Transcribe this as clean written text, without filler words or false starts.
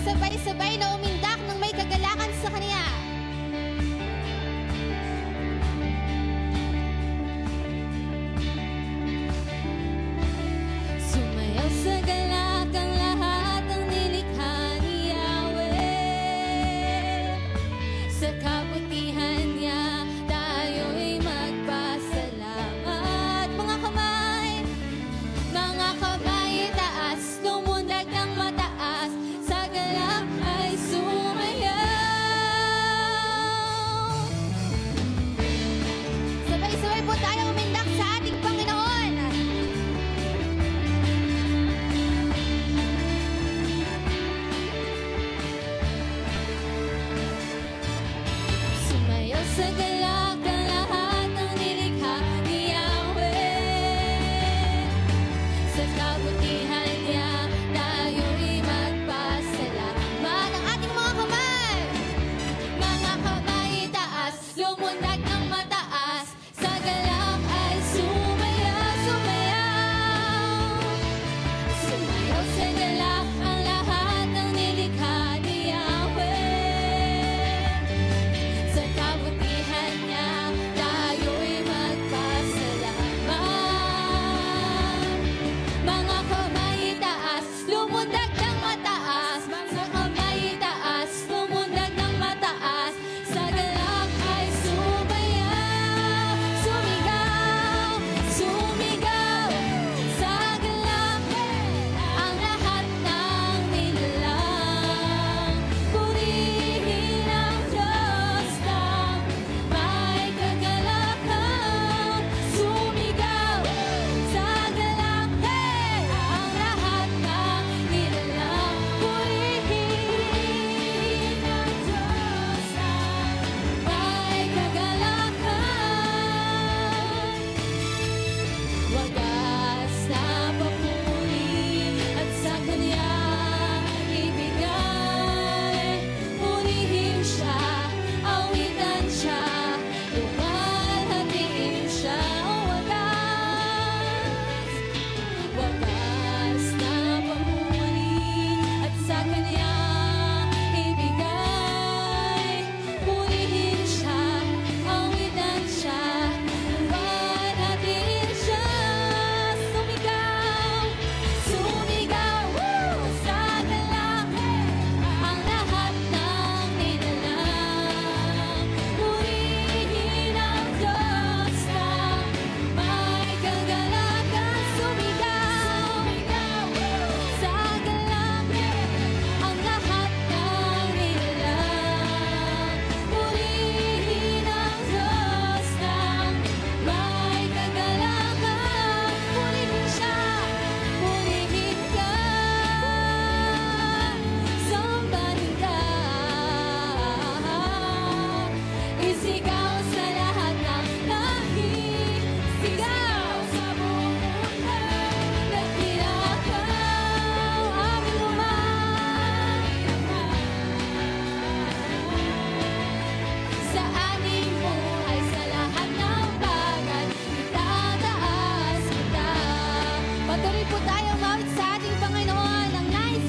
sabay-sabay na umindak ng may kagalakan sa kanya. Sumayaw sa galak ang lahat ng nilikha ni Yahweh. Sa kabutihan niya tayo'y magpasalamat. Mga kamay itaas, tumundag ng mataas, sa galak ay sumayaw. Sabay-sabay po tayo umindak sa ating Panginoon. Sumayaw sa galak